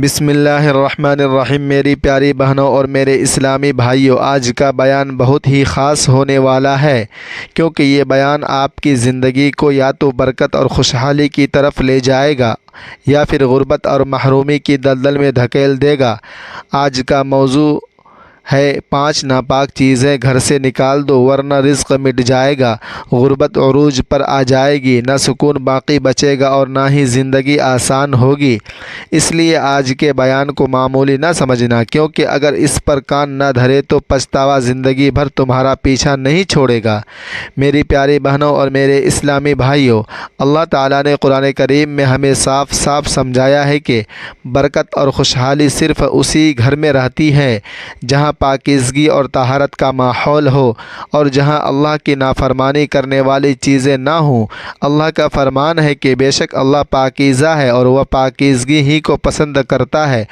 بسم اللہ الرحمن الرحیم۔ میری پیاری بہنوں اور میرے اسلامی بھائیوں، آج کا بیان بہت ہی خاص ہونے والا ہے، کیونکہ یہ بیان آپ کی زندگی کو یا تو برکت اور خوشحالی کی طرف لے جائے گا یا پھر غربت اور محرومی کی دلدل میں دھکیل دے گا۔ آج کا موضوع ہے 5 ناپاک چیزیں گھر سے نکال دو ورنہ رزق مٹ جائے گا، غربت عروج پر آ جائے گی، نہ سکون باقی بچے گا اور نہ ہی زندگی آسان ہوگی۔ اس لیے آج کے بیان کو معمولی نہ سمجھنا، کیونکہ اگر اس پر کان نہ دھرے تو پچھتاوا زندگی بھر تمہارا پیچھا نہیں چھوڑے گا۔ میری پیاری بہنوں اور میرے اسلامی بھائیوں، اللہ تعالیٰ نے قرآن کریم میں ہمیں صاف صاف سمجھایا ہے کہ برکت اور خوشحالی صرف اسی گھر میں رہتی ہے جہاں پاکیزگی اور طہارت کا ماحول ہو اور جہاں اللہ کی نافرمانی کرنے والی چیزیں نہ ہوں۔ اللہ کا فرمان ہے کہ بے شک اللہ پاکیزہ ہے اور وہ پاکیزگی ہی کو پسند کرتا ہے۔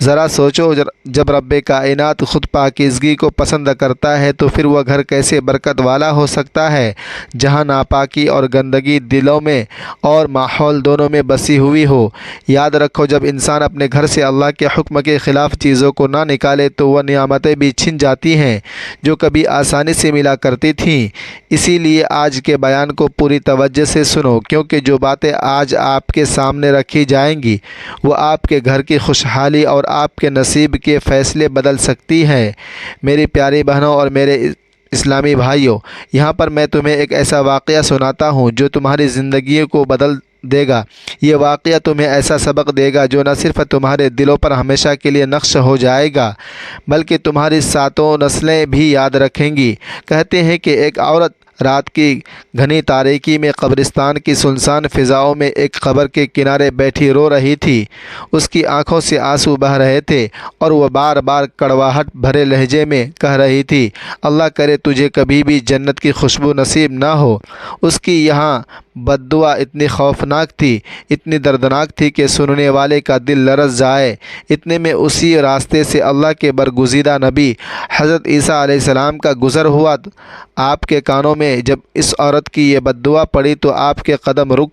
ذرا سوچو، جب رب کائنات خود پاکیزگی کو پسند کرتا ہے تو پھر وہ گھر کیسے برکت والا ہو سکتا ہے جہاں ناپاکی اور گندگی دلوں میں اور ماحول دونوں میں بسی ہوئی ہو۔ یاد رکھو، جب انسان اپنے گھر سے اللہ کے حکم کے خلاف چیزوں کو نہ نکالے تو وہ نعمتیں بھی چھن جاتی ہیں جو کبھی آسانی سے ملا کرتی تھیں۔ اسی لیے آج کے بیان کو پوری توجہ سے سنو، کیونکہ جو باتیں آج آپ کے سامنے رکھی جائیں گی وہ آپ کے گھر کی خوشحالی اور آپ کے نصیب کے فیصلے بدل سکتی ہے۔ میری پیاری بہنوں اور میرے اسلامی بھائیوں، یہاں پر میں تمہیں ایک ایسا واقعہ سناتا ہوں جو تمہاری زندگی کو بدل دے گا۔ یہ واقعہ تمہیں ایسا سبق دے گا جو نہ صرف تمہارے دلوں پر ہمیشہ کے لیے نقش ہو جائے گا بلکہ تمہاری 7 نسلیں بھی یاد رکھیں گی۔ کہتے ہیں کہ ایک عورت رات کی گھنی تاریکی میں قبرستان کی سنسان فضاؤں میں ایک قبر کے کنارے بیٹھی رو رہی تھی۔ اس کی آنکھوں سے آنسو بہہ رہے تھے اور وہ بار بار کڑواہٹ بھرے لہجے میں کہہ رہی تھی، اللہ کرے تجھے کبھی بھی جنت کی خوشبو نصیب نہ ہو۔ اس کی یہاں بد دعا اتنی خوفناک تھی، اتنی دردناک تھی کہ سننے والے کا دل لرز جائے۔ اتنے میں اسی راستے سے اللہ کے برگزیدہ نبی حضرت عیسیٰ علیہ السلام کا گزر ہوا۔ آپ کے کانوں میں جب اس عورت کی یہ بد دعا پڑی تو آپ کے قدم رک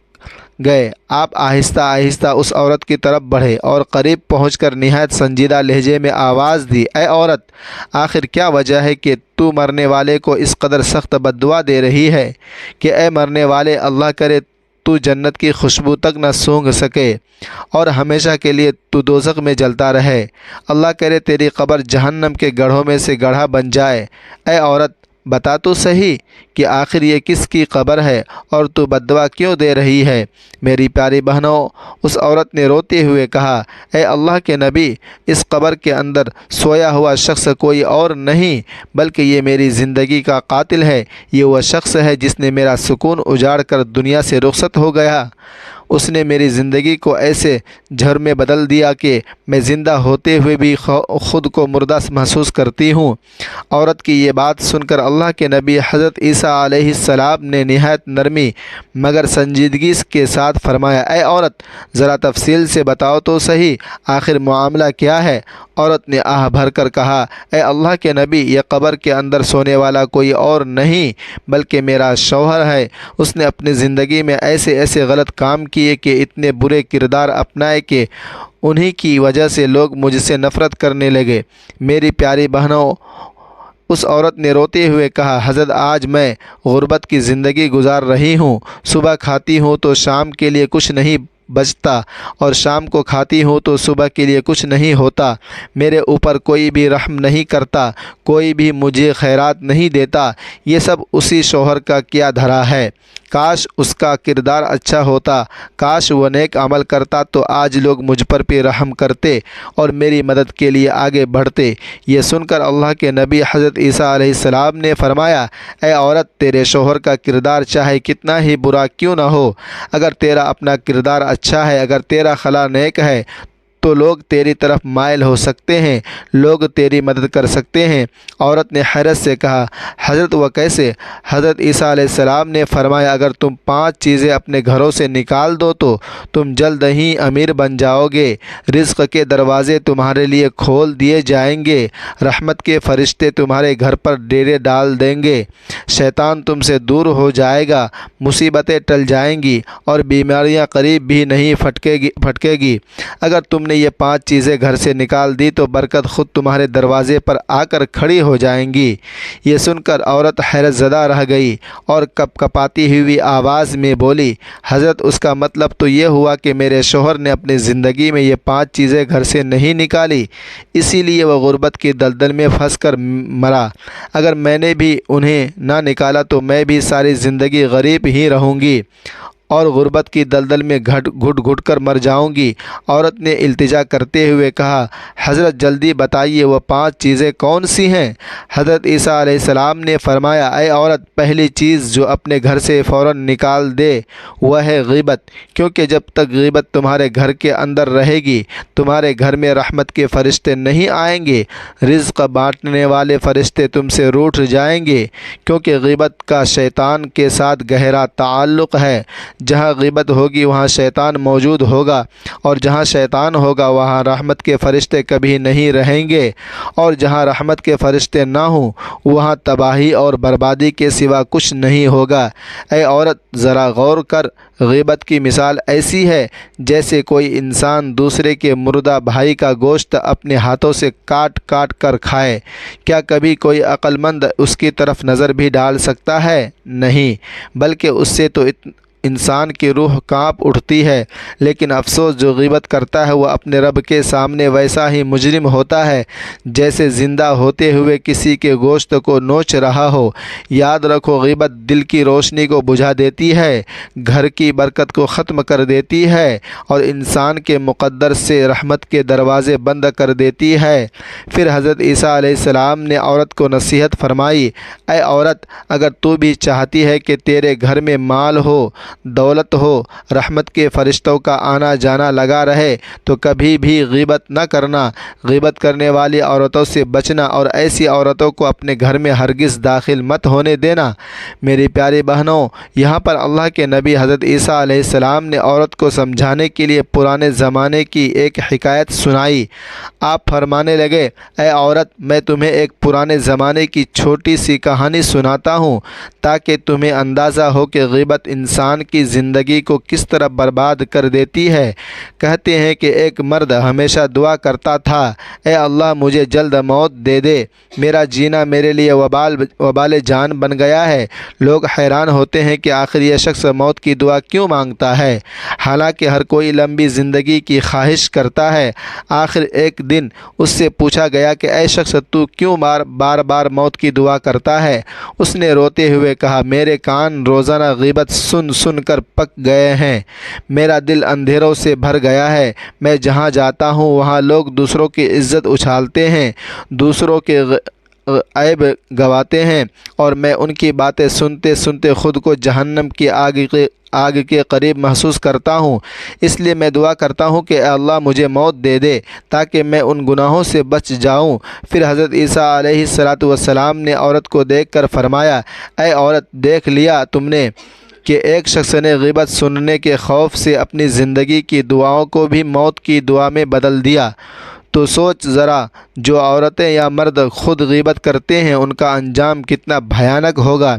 گئے۔ آپ آہستہ آہستہ اس عورت کی طرف بڑھے اور قریب پہنچ کر نہایت سنجیدہ لہجے میں آواز دی، اے عورت، آخر کیا وجہ ہے کہ تو مرنے والے کو اس قدر سخت بد دعا دے رہی ہے کہ اے مرنے والے، اللہ کرے تو جنت کی خوشبو تک نہ سونگھ سکے اور ہمیشہ کے لیے تو دوزخ میں جلتا رہے۔ اللہ کرے تیری قبر جہنم کے گڑھوں میں سے گڑھا بن جائے۔ اے عورت، بتا تو صحیح کہ آخر یہ کس کی قبر ہے اور تو بد دعا کیوں دے رہی ہے؟ میری پیاری بہنوں، اس عورت نے روتے ہوئے کہا، اے اللہ کے نبی، اس قبر کے اندر سویا ہوا شخص کوئی اور نہیں بلکہ یہ میری زندگی کا قاتل ہے۔ یہ وہ شخص ہے جس نے میرا سکون اجاڑ کر دنیا سے رخصت ہو گیا۔ اس نے میری زندگی کو ایسے جھر میں بدل دیا کہ میں زندہ ہوتے ہوئے بھی خود کو مردہ محسوس کرتی ہوں۔ عورت کی یہ بات سن کر اللہ کے نبی حضرت عیسیٰ علیہ السلام نے نہایت نرمی مگر سنجیدگی کے ساتھ فرمایا، اے عورت، ذرا تفصیل سے بتاؤ تو صحیح، آخر معاملہ کیا ہے؟ عورت نے آہ بھر کر کہا، اے اللہ کے نبی، یہ قبر کے اندر سونے والا کوئی اور نہیں بلکہ میرا شوہر ہے۔ اس نے اپنی زندگی میں ایسے ایسے غلط کام کیے کہ اتنے برے کردار اپنائے کہ انہی کی وجہ سے لوگ مجھ سے نفرت کرنے لگے۔ میری پیاری بہنوں، اس عورت نے روتے ہوئے کہا، حضرت، آج میں غربت کی زندگی گزار رہی ہوں۔ صبح کھاتی ہوں تو شام کے لیے کچھ نہیں بچتا اور شام کو کھاتی ہوں تو صبح کے لیے کچھ نہیں ہوتا۔ میرے اوپر کوئی بھی رحم نہیں کرتا، کوئی بھی مجھے خیرات نہیں دیتا۔ یہ سب اسی شوہر کا کیا دھرا ہے۔ کاش اس کا کردار اچھا ہوتا، کاش وہ نیک عمل کرتا تو آج لوگ مجھ پر بھی رحم کرتے اور میری مدد کے لیے آگے بڑھتے۔ یہ سن کر اللہ کے نبی حضرت عیسیٰ علیہ السلام نے فرمایا، اے عورت، تیرے شوہر کا کردار چاہے کتنا ہی برا کیوں نہ ہو، اگر تیرا اپنا کردار اچھا ہے، اگر تیرا خلا نیک ہے تو لوگ تیری طرف مائل ہو سکتے ہیں، لوگ تیری مدد کر سکتے ہیں۔ عورت نے حیرت سے کہا، حضرت وہ کیسے؟ حضرت عیسیٰ علیہ السلام نے فرمایا، اگر تم 5 چیزیں اپنے گھروں سے نکال دو تو تم جلد ہی امیر بن جاؤ گے، رزق کے دروازے تمہارے لیے کھول دیے جائیں گے، رحمت کے فرشتے تمہارے گھر پر ڈیرے ڈال دیں گے، شیطان تم سے دور ہو جائے گا، مصیبتیں ٹل جائیں گی اور بیماریاں قریب بھی نہیں پھٹکے گی۔ اگر تم نے نے یہ 5 چیزیں گھر سے نکال دی تو برکت خود تمہارے دروازے پر آ کر کھڑی ہو جائیں گی۔ یہ سن کر عورت حیرت زدہ رہ گئی اور کپ کپاتی ہوئی آواز میں بولی، حضرت اس کا مطلب تو یہ ہوا کہ میرے شوہر نے اپنی زندگی میں یہ 5 چیزیں گھر سے نہیں نکالی، اسی لیے وہ غربت کی دلدل میں پھنس کر مرا۔ اگر میں نے بھی انہیں نہ نکالا تو میں بھی ساری زندگی غریب ہی رہوں گی اور غربت کی دلدل میں گھٹ گھٹ کر مر جاؤں گی۔ عورت نے التجا کرتے ہوئے کہا، حضرت جلدی بتائیے وہ 5 چیزیں کون سی ہیں؟ حضرت عیسیٰ علیہ السلام نے فرمایا، اے عورت، پہلی چیز جو اپنے گھر سے فوراً نکال دے وہ ہے غیبت، کیونکہ جب تک غیبت تمہارے گھر کے اندر رہے گی تمہارے گھر میں رحمت کے فرشتے نہیں آئیں گے، رزق بانٹنے والے فرشتے تم سے روٹھ جائیں گے، کیونکہ غیبت کا شیطان کے ساتھ گہرا تعلق ہے۔ جہاں غیبت ہوگی وہاں شیطان موجود ہوگا، اور جہاں شیطان ہوگا وہاں رحمت کے فرشتے کبھی نہیں رہیں گے، اور جہاں رحمت کے فرشتے نہ ہوں وہاں تباہی اور بربادی کے سوا کچھ نہیں ہوگا۔ اے عورت، ذرا غور کر، غیبت کی مثال ایسی ہے جیسے کوئی انسان دوسرے کے مردہ بھائی کا گوشت اپنے ہاتھوں سے کاٹ کاٹ کر کھائے۔ کیا کبھی کوئی عقل مند اس کی طرف نظر بھی ڈال سکتا ہے؟ نہیں، بلکہ اس سے تو انسان کی روح کانپ اٹھتی ہے۔ لیکن افسوس، جو غیبت کرتا ہے وہ اپنے رب کے سامنے ویسا ہی مجرم ہوتا ہے جیسے زندہ ہوتے ہوئے کسی کے گوشت کو نوچ رہا ہو۔ یاد رکھو، غیبت دل کی روشنی کو بجھا دیتی ہے، گھر کی برکت کو ختم کر دیتی ہے اور انسان کے مقدر سے رحمت کے دروازے بند کر دیتی ہے۔ پھر حضرت عیسیٰ علیہ السلام نے عورت کو نصیحت فرمائی، اے عورت، اگر تو بھی چاہتی ہے کہ تیرے گھر میں مال ہو، دولت ہو، رحمت کے فرشتوں کا آنا جانا لگا رہے تو کبھی بھی غیبت نہ کرنا، غیبت کرنے والی عورتوں سے بچنا اور ایسی عورتوں کو اپنے گھر میں ہرگز داخل مت ہونے دینا۔ میری پیاری بہنوں، یہاں پر اللہ کے نبی حضرت عیسیٰ علیہ السلام نے عورت کو سمجھانے کے لیے پرانے زمانے کی ایک حکایت سنائی۔ آپ فرمانے لگے، اے عورت، میں تمہیں ایک پرانے زمانے کی چھوٹی سی کہانی سناتا ہوں تاکہ تمہیں اندازہ ہو کہ غیبت انسان کی زندگی کو کس طرح برباد کر دیتی ہے۔ کہتے ہیں کہ ایک مرد ہمیشہ دعا کرتا تھا، اے اللہ، مجھے جلد موت دے دے، میرا جینا میرے لیے وبال جان بن گیا ہے۔ لوگ حیران ہوتے ہیں کہ آخر یہ شخص موت کی دعا کیوں مانگتا ہے، حالانکہ ہر کوئی لمبی زندگی کی خواہش کرتا ہے۔ آخر ایک دن اس سے پوچھا گیا کہ اے شخص، تو کیوں بار بار موت کی دعا کرتا ہے؟ اس نے روتے ہوئے کہا، میرے کان روزانہ غیبت سن سن کر پک گئے ہیں، میرا دل اندھیروں سے بھر گیا ہے، میں جہاں جاتا ہوں وہاں لوگ دوسروں کی عزت اچھالتے ہیں، دوسروں کے عیب گواتے ہیں، اور میں ان کی باتیں سنتے سنتے خود کو جہنم کی آگ کے قریب محسوس کرتا ہوں۔ اس لیے میں دعا کرتا ہوں کہ اے اللہ، مجھے موت دے دے تاکہ میں ان گناہوں سے بچ جاؤں۔ پھر حضرت عیسیٰ علیہ السلام نے عورت کو دیکھ کر فرمایا، اے عورت، دیکھ لیا تم نے کہ ایک شخص نے غیبت سننے کے خوف سے اپنی زندگی کی دعاؤں کو بھی موت کی دعا میں بدل دیا۔ تو سوچ ذرا، جو عورتیں یا مرد خود غیبت کرتے ہیں ان کا انجام کتنا بھیانک ہوگا۔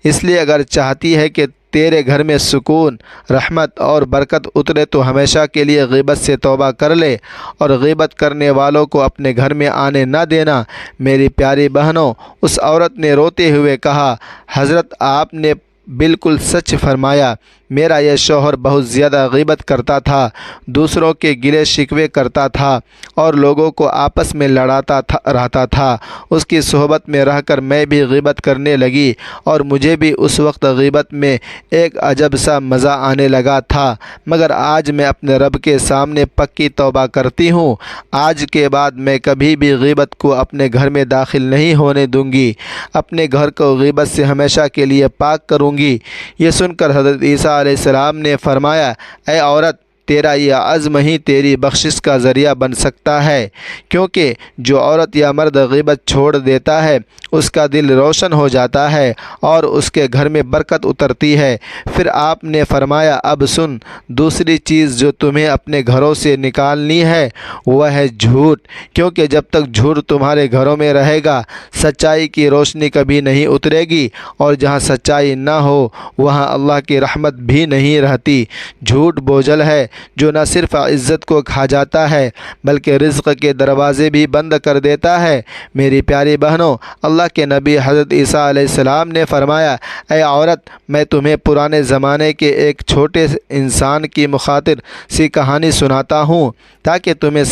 اس لیے اگر چاہتی ہے کہ تیرے گھر میں سکون، رحمت اور برکت اترے تو ہمیشہ کے لیے غیبت سے توبہ کر لے اور غیبت کرنے والوں کو اپنے گھر میں آنے نہ دینا۔ میری پیاری بہنوں، اس عورت نے روتے ہوئے کہا، حضرت، آپ نے بالکل سچ فرمایا، میرا یہ شوہر بہت زیادہ غیبت کرتا تھا، دوسروں کے گلے شکوے کرتا تھا اور لوگوں کو آپس میں لڑاتا رہتا تھا۔ اس کی صحبت میں رہ کر میں بھی غیبت کرنے لگی اور مجھے بھی اس وقت غیبت میں ایک عجب سا مزہ آنے لگا تھا، مگر آج میں اپنے رب کے سامنے پکی توبہ کرتی ہوں، آج کے بعد میں کبھی بھی غیبت کو اپنے گھر میں داخل نہیں ہونے دوں گی، اپنے گھر کو غیبت سے ہمیشہ کے لیے پاک کروں گی۔ یہ سن کر حضرت عیسیٰ علیہ السلام نے فرمایا، اے عورت، تیرا یہ عزم ہی تیری بخشش کا ذریعہ بن سکتا ہے، کیونکہ جو عورت یا مرد غیبت چھوڑ دیتا ہے اس کا دل روشن ہو جاتا ہے اور اس کے گھر میں برکت اترتی ہے۔ پھر آپ نے فرمایا، اب سن، دوسری چیز جو تمہیں اپنے گھروں سے نکالنی ہے وہ ہے جھوٹ، کیونکہ جب تک جھوٹ تمہارے گھروں میں رہے گا سچائی کی روشنی کبھی نہیں اترے گی، اور جہاں سچائی نہ ہو وہاں اللہ کی رحمت بھی نہیں رہتی۔ جھوٹ بوجھل ہے، جو نہ صرف عزت کو کھا جاتا ہے بلکہ رزق کے دروازے بھی بند کر دیتا ہے۔ میری پیاری بہنوں، اللہ کے نبی حضرت عیسیٰ علیہ السلام نے فرمایا، اے عورت، میں تمہیں پرانے زمانے کے ایک چھوٹے انسان کی مخاطر سی کہانی سناتا ہوں تاکہ تمہیں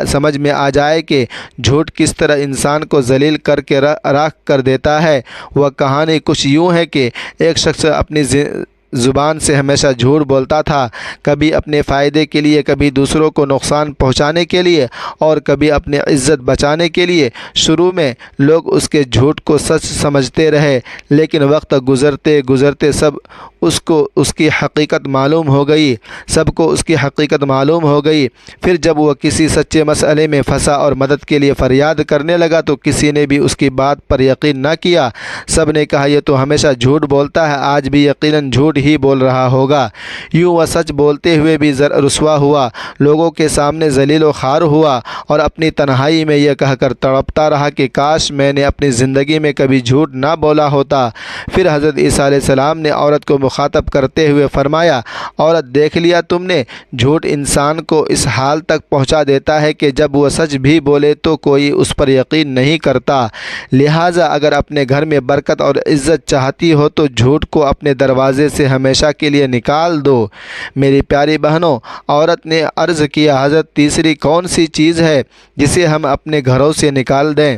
سمجھ میں آ جائے کہ جھوٹ کس طرح انسان کو ذلیل کر کے راکھ کر دیتا ہے۔ وہ کہانی کچھ یوں ہے کہ ایک شخص اپنی زبان سے ہمیشہ جھوٹ بولتا تھا، کبھی اپنے فائدے کے لیے، کبھی دوسروں کو نقصان پہنچانے کے لیے اور کبھی اپنی عزت بچانے کے لیے۔ شروع میں لوگ اس کے جھوٹ کو سچ سمجھتے رہے، لیکن وقت گزرتے گزرتے سب کو اس کی حقیقت معلوم ہو گئی۔ پھر جب وہ کسی سچے مسئلے میں پھنسا اور مدد کے لیے فریاد کرنے لگا تو کسی نے بھی اس کی بات پر یقین نہ کیا۔ سب نے کہا، یہ تو ہمیشہ جھوٹ بولتا ہے، آج بھی یقیناً جھوٹ ہی بول رہا ہوگا۔ یوں وہ سچ بولتے ہوئے بھی رسوا ہوا، لوگوں کے سامنے ذلیل و خوار ہوا اور اپنی تنہائی میں یہ کہہ کر تڑپتا رہا کہ کاش میں نے اپنی زندگی میں کبھی جھوٹ نہ بولا ہوتا۔ پھر حضرت عیسیٰ علیہ السلام نے عورت کو مخاطب کرتے ہوئے فرمایا، عورت، دیکھ لیا تم نے، جھوٹ انسان کو اس حال تک پہنچا دیتا ہے کہ جب وہ سچ بھی بولے تو کوئی اس پر یقین نہیں کرتا۔ لہٰذا اگر اپنے گھر میں برکت اور عزت چاہتی ہو تو جھوٹ کو اپنے دروازے سے ہمیشہ کے لیے نکال دو۔ میری پیاری بہنوں، عورت نے عرض کیا، حضرت تیسری کون سی چیز ہے جسے ہم اپنے گھروں سے نکال دیں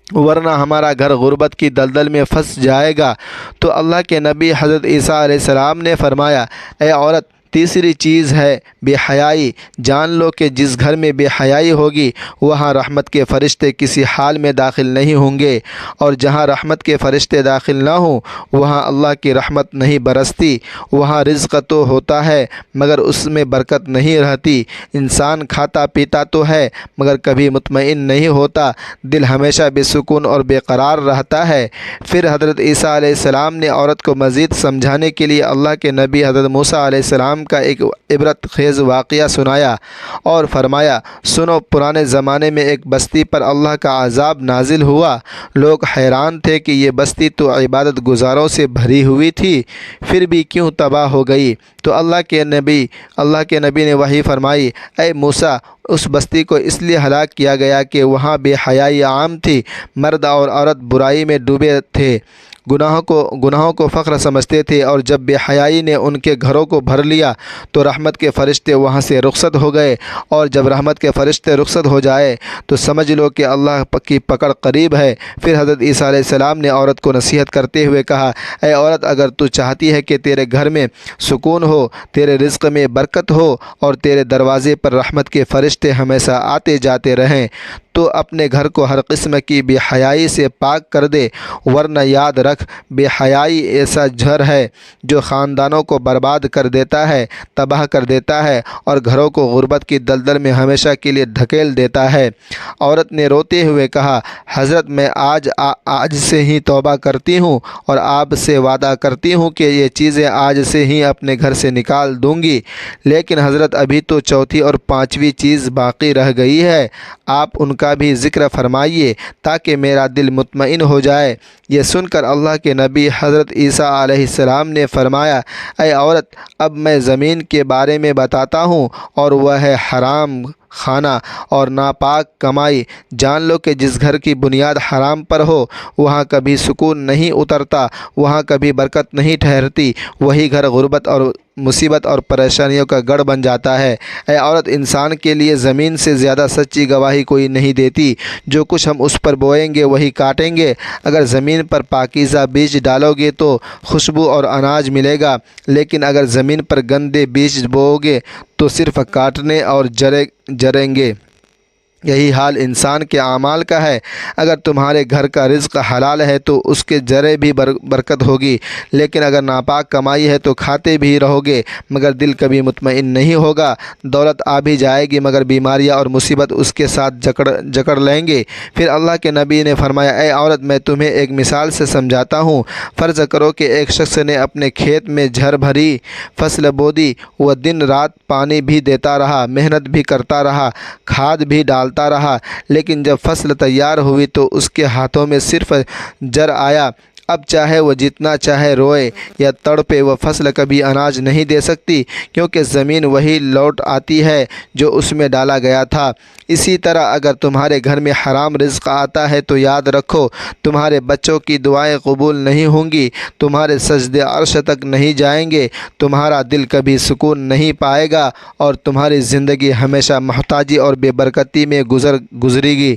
ورنہ ہمارا گھر غربت کی دلدل میں پھنس جائے گا؟ تو اللہ کے نبی حضرت عیسیٰ علیہ السلام نے فرمایا، اے عورت، تیسری چیز ہے بے حیائی۔ جان لو کہ جس گھر میں بے حیائی ہوگی وہاں رحمت کے فرشتے کسی حال میں داخل نہیں ہوں گے، اور جہاں رحمت کے فرشتے داخل نہ ہوں وہاں اللہ کی رحمت نہیں برستی۔ وہاں رزق تو ہوتا ہے مگر اس میں برکت نہیں رہتی۔ انسان کھاتا پیتا تو ہے مگر کبھی مطمئن نہیں ہوتا، دل ہمیشہ بے سکون اور بے قرار رہتا ہے۔ پھر حضرت عیسیٰ علیہ السلام نے عورت کو مزید سمجھانے کے لیے اللہ کے نبی حضرت موسیٰ علیہ السلام کا ایک عبرت خیز واقعہ سنایا اور فرمایا، سنو، پرانے زمانے میں ایک بستی پر اللہ کا عذاب نازل ہوا۔ لوگ حیران تھے کہ یہ بستی تو عبادت گزاروں سے بھری ہوئی تھی، پھر بھی کیوں تباہ ہو گئی؟ تو اللہ کے نبی نے وحی فرمائی، اے موسیٰ، اس بستی کو اس لیے ہلاک کیا گیا کہ وہاں بے حیائی عام تھی، مرد اور عورت برائی میں ڈوبے تھے، گناہوں کو فخر سمجھتے تھے، اور جب بے حیائی نے ان کے گھروں کو بھر لیا تو رحمت کے فرشتے وہاں سے رخصت ہو گئے، اور جب رحمت کے فرشتے رخصت ہو جائے تو سمجھ لو کہ اللہ کی پکڑ قریب ہے۔ پھر حضرت عیسیٰ علیہ السلام نے عورت کو نصیحت کرتے ہوئے کہا، اے عورت، اگر تو چاہتی ہے کہ تیرے گھر میں سکون ہو، تیرے رزق میں برکت ہو اور تیرے دروازے پر رحمت کے فرشتے ہمیشہ آتے جاتے رہیں تو اپنے گھر کو ہر قسم کی بے حیائی سے پاک کر دے، ورنہ یاد رکھ، بے حیائی ایسا جھر ہے جو خاندانوں کو برباد کر دیتا ہے، تباہ کر دیتا ہے اور گھروں کو غربت کی دلدل میں ہمیشہ کے لیے دھکیل دیتا ہے۔ عورت نے روتے ہوئے کہا، حضرت، میں آج سے ہی توبہ کرتی ہوں اور آپ سے وعدہ کرتی ہوں کہ یہ چیزیں آج سے ہی اپنے گھر سے نکال دوں گی، لیکن حضرت ابھی تو چوتھی اور پانچویں چیز باقی رہ گئی ہے، آپ ان کا بھی ذکر فرمائیے تاکہ میرا دل مطمئن ہو جائے۔ یہ سن کر اللہ کے نبی حضرت عیسیٰ علیہ السلام نے فرمایا، اے عورت، اب میں زمین کے بارے میں بتاتا ہوں، اور وہ ہے حرام خانہ اور ناپاک کمائی۔ جان لو کہ جس گھر کی بنیاد حرام پر ہو وہاں کبھی سکون نہیں اترتا، وہاں کبھی برکت نہیں ٹھہرتی، وہی گھر غربت اور مصیبت اور پریشانیوں کا گڑھ بن جاتا ہے۔ اے عورت، انسان کے لیے زمین سے زیادہ سچی گواہی کوئی نہیں دیتی، جو کچھ ہم اس پر بوئیں گے وہی کاٹیں گے۔ اگر زمین پر پاکیزہ بیج ڈالو گے تو خوشبو اور اناج ملے گا، لیکن اگر زمین پر گندے بیج بو گے تو صرف کاٹنے اور جریں گے۔ یہی حال انسان کے اعمال کا ہے، اگر تمہارے گھر کا رزق حلال ہے تو اس کے ذرے بھی برکت ہوگی، لیکن اگر ناپاک کمائی ہے تو کھاتے بھی رہو گے مگر دل کبھی مطمئن نہیں ہوگا۔ دولت آ بھی جائے گی مگر بیماریاں اور مصیبت اس کے ساتھ جکڑ لیں گے۔ پھر اللہ کے نبی نے فرمایا، اے عورت، میں تمہیں ایک مثال سے سمجھاتا ہوں۔ فرض کرو کہ ایک شخص نے اپنے کھیت میں جھر بھری فصل بو دی، وہ دن رات پانی بھی دیتا رہا، محنت بھی کرتا رہا، کھاد بھی ڈالتا رہا، لیکن جب فصل تیار ہوئی تو اس کے ہاتھوں میں صرف جر آیا۔ اب چاہے وہ جتنا چاہے روئے یا تڑپے، وہ فصل کبھی اناج نہیں دے سکتی، کیونکہ زمین وہی لوٹ آتی ہے جو اس میں ڈالا گیا تھا۔ اسی طرح اگر تمہارے گھر میں حرام رزق آتا ہے تو یاد رکھو تمہارے بچوں کی دعائیں قبول نہیں ہوں گی، تمہارے سجدے عرش تک نہیں جائیں گے، تمہارا دل کبھی سکون نہیں پائے گا اور تمہاری زندگی ہمیشہ محتاجی اور بے برکتی میں گزرے گی۔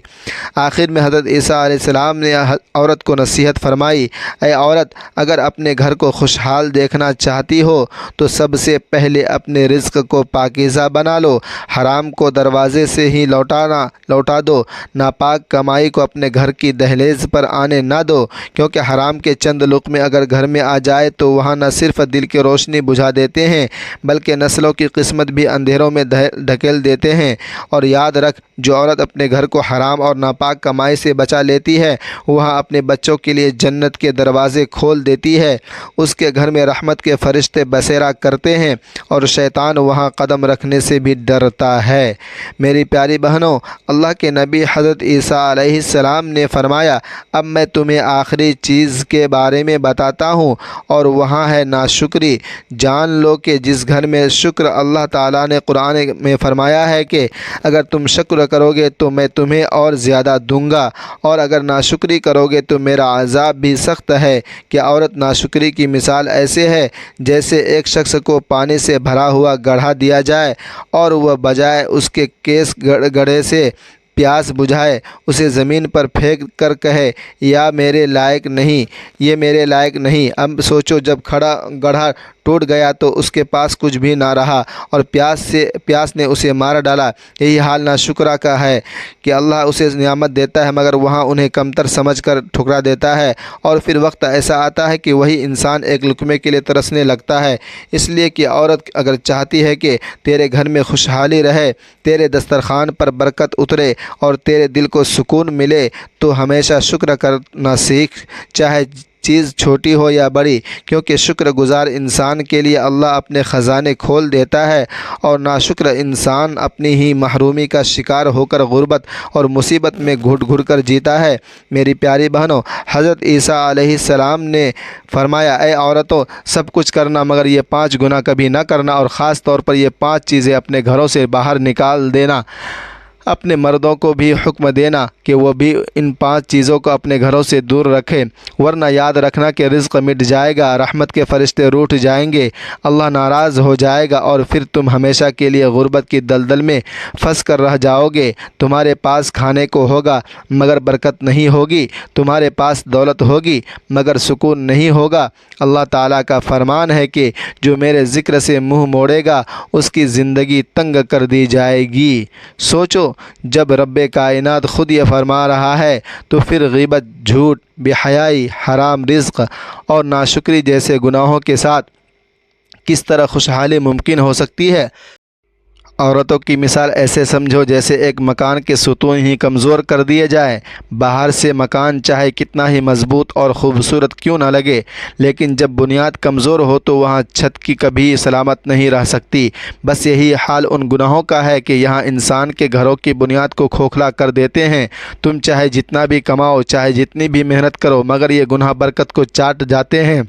آخر میں حضرت عیسیٰ علیہ السلام نے عورت کو نصیحت فرمائی، اے عورت، اگر اپنے گھر کو خوشحال دیکھنا چاہتی ہو تو سب سے پہلے اپنے رزق کو پاکیزہ بنا لو، حرام کو دروازے سے ہی لوٹا دو، ناپاک کمائی کو اپنے گھر کی دہلیز پر آنے نہ دو، کیونکہ حرام کے چند لقمے اگر گھر میں آ جائے تو وہاں نہ صرف دل کی روشنی بجھا دیتے ہیں بلکہ نسلوں کی قسمت بھی اندھیروں میں دھکیل دیتے ہیں۔ اور یاد رکھ، جو عورت اپنے گھر کو حرام اور ناپاک کمائی سے بچا لیتی ہے، وہاں اپنے بچوں کے لیے جنت کے دروازے کھول دیتی ہے، اس کے گھر میں رحمت کے فرشتے بسیرا کرتے ہیں اور شیطان وہاں قدم رکھنے سے بھی ڈرتا ہے۔ میری پیاری بہنوں، اللہ کے نبی حضرت عیسیٰ علیہ السلام نے فرمایا، اب میں تمہیں آخری چیز کے بارے میں بتاتا ہوں اور وہاں ہے ناشکری۔ جان لو کہ جس گھر میں شکر، اللہ تعالیٰ نے قرآن میں فرمایا ہے کہ اگر تم شکر کرو گے تو میں تمہیں اور زیادہ دوں گا، اور اگر ناشکری کرو گے تو میرا عذاب بھی سخت ہے۔ کہ عورت ناشکری کی مثال ایسے ہے جیسے ایک شخص کو پانی سے بھرا ہوا گڑھا دیا جائے اور وہ بجائے اس کے کیس گڑھے سے پیاس بجھائے اسے زمین پر پھینک کر کہے، یا میرے لائق نہیں، یہ میرے لائق نہیں۔ اب سوچو، جب گڑھا ٹوٹ گیا تو اس کے پاس کچھ بھی نہ رہا اور پیاس نے اسے مار ڈالا۔ یہی حال ناشکرا کا ہے کہ اللہ اسے نعمت دیتا ہے مگر وہاں انہیں کمتر سمجھ کر ٹھکرا دیتا ہے، اور پھر وقت ایسا آتا ہے کہ وہی انسان ایک لقمے کے لیے ترسنے لگتا ہے۔ اس لیے کہ عورت اگر چاہتی ہے کہ تیرے گھر میں خوشحالی رہے، تیرے دسترخوان پر برکت اترے اور تیرے دل کو سکون ملے تو ہمیشہ شکر کرنا سیکھ، چاہے چیز چھوٹی ہو یا بڑی، کیونکہ شکر گزار انسان کے لیے اللہ اپنے خزانے کھول دیتا ہے، اور ناشکر انسان اپنی ہی محرومی کا شکار ہو کر غربت اور مصیبت میں گھٹ گھٹ کر جیتا ہے۔ میری پیاری بہنوں، حضرت عیسیٰ علیہ السلام نے فرمایا، اے عورتوں، سب کچھ کرنا مگر یہ 5 گناہ کبھی نہ کرنا، اور خاص طور پر یہ 5 چیزیں اپنے گھروں سے باہر نکال دینا۔ اپنے مردوں کو بھی حکم دینا کہ وہ بھی ان 5 چیزوں کو اپنے گھروں سے دور رکھیں، ورنہ یاد رکھنا کہ رزق مٹ جائے گا، رحمت کے فرشتے روٹھ جائیں گے، اللہ ناراض ہو جائے گا اور پھر تم ہمیشہ کے لیے غربت کی دلدل میں پھنس کر رہ جاؤ گے۔ تمہارے پاس کھانے کو ہوگا مگر برکت نہیں ہوگی، تمہارے پاس دولت ہوگی مگر سکون نہیں ہوگا۔ اللہ تعالیٰ کا فرمان ہے کہ جو میرے ذکر سے منہ موڑے گا اس کی زندگی تنگ کر دی جائے گی۔ سوچو، جب رب کائنات خود یہ فرما رہا ہے تو پھر غیبت، جھوٹ، بے حیائی، حرام رزق اور ناشکری جیسے گناہوں کے ساتھ کس طرح خوشحالی ممکن ہو سکتی ہے؟ عورتوں کی مثال ایسے سمجھو جیسے ایک مکان کے ستون ہی کمزور کر دیے جائیں۔ باہر سے مکان چاہے کتنا ہی مضبوط اور خوبصورت کیوں نہ لگے، لیکن جب بنیاد کمزور ہو تو وہاں چھت کی کبھی سلامت نہیں رہ سکتی۔ بس یہی حال ان گناہوں کا ہے کہ یہاں انسان کے گھروں کی بنیاد کو کھوکھلا کر دیتے ہیں۔ تم چاہے جتنا بھی کماؤ، چاہے جتنی بھی محنت کرو، مگر یہ گناہ برکت کو چاٹ جاتے ہیں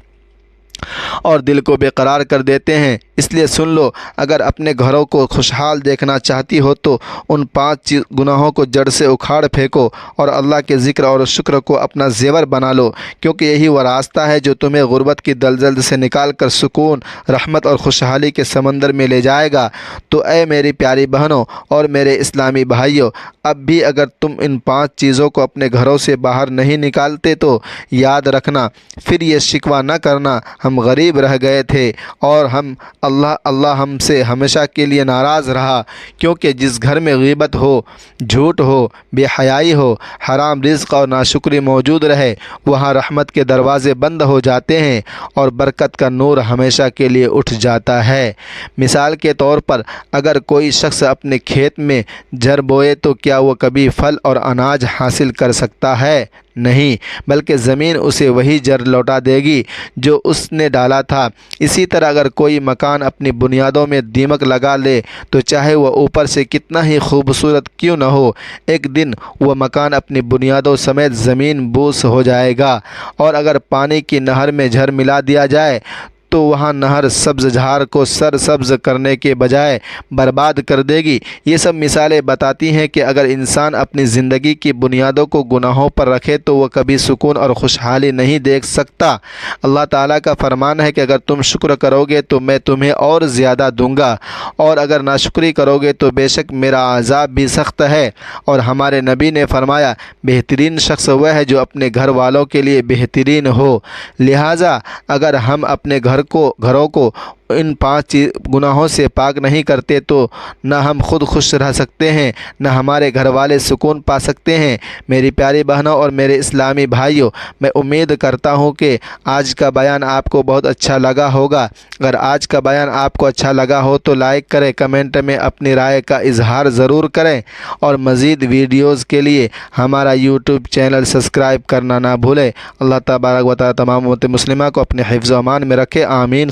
اور دل کو بے قرار کر دیتے ہیں۔ اس لیے سن لو، اگر اپنے گھروں کو خوشحال دیکھنا چاہتی ہو تو ان 5 گناہوں کو جڑ سے اکھاڑ پھینکو اور اللہ کے ذکر اور شکر کو اپنا زیور بنا لو، کیونکہ یہی وہ راستہ ہے جو تمہیں غربت کی دلدل سے نکال کر سکون، رحمت اور خوشحالی کے سمندر میں لے جائے گا۔ تو اے میری پیاری بہنوں اور میرے اسلامی بھائیوں، اب بھی اگر تم ان 5 چیزوں کو اپنے گھروں سے باہر نہیں نکالتے تو یاد رکھنا، پھر یہ شکوہ نہ کرنا ہم غریب رہ گئے تھے اور اللہ ہم سے ہمیشہ کے لیے ناراض رہا، کیونکہ جس گھر میں غیبت ہو، جھوٹ ہو، بے حیائی ہو، حرام رزق اور ناشکری موجود رہے، وہاں رحمت کے دروازے بند ہو جاتے ہیں اور برکت کا نور ہمیشہ کے لیے اٹھ جاتا ہے۔ مثال کے طور پر اگر کوئی شخص اپنے کھیت میں جھر بوئے تو کیا وہ کبھی پھل اور اناج حاصل کر سکتا ہے؟ نہیں، بلکہ زمین اسے وہی جڑ لوٹا دے گی جو اس نے ڈالا تھا۔ اسی طرح اگر کوئی مکان اپنی بنیادوں میں دیمک لگا لے تو چاہے وہ اوپر سے کتنا ہی خوبصورت کیوں نہ ہو، ایک دن وہ مکان اپنی بنیادوں سمیت زمین بوس ہو جائے گا۔ اور اگر پانی کی نہر میں زہر ملا دیا جائے تو وہاں نہر سبز جھاڑ کو سرسبز کرنے کے بجائے برباد کر دے گی۔ یہ سب مثالیں بتاتی ہیں کہ اگر انسان اپنی زندگی کی بنیادوں کو گناہوں پر رکھے تو وہ کبھی سکون اور خوشحالی نہیں دیکھ سکتا۔ اللہ تعالیٰ کا فرمان ہے کہ اگر تم شکر کرو گے تو میں تمہیں اور زیادہ دوں گا، اور اگر ناشکری کرو گے تو بے شک میرا عذاب بھی سخت ہے۔ اور ہمارے نبی نے فرمایا، بہترین شخص وہ ہے جو اپنے گھر والوں کے لیے بہترین ہو۔ لہٰذا اگر ہم اپنے گھروں کو ان 5 گناہوں سے پاک نہیں کرتے تو نہ ہم خود خوش رہ سکتے ہیں، نہ ہمارے گھر والے سکون پا سکتے ہیں۔ میری پیاری بہنوں اور میرے اسلامی بھائیوں، میں امید کرتا ہوں کہ آج کا بیان آپ کو بہت اچھا لگا ہوگا۔ اگر آج کا بیان آپ کو اچھا لگا ہو تو لائک کریں، کمنٹ میں اپنی رائے کا اظہار ضرور کریں، اور مزید ویڈیوز کے لیے ہمارا یوٹیوب چینل سبسکرائب کرنا نہ بھولیں۔ اللہ تبارک و تعالی تمام امت مسلمہ کو اپنے حفظ و امان میں رکھے، آمین۔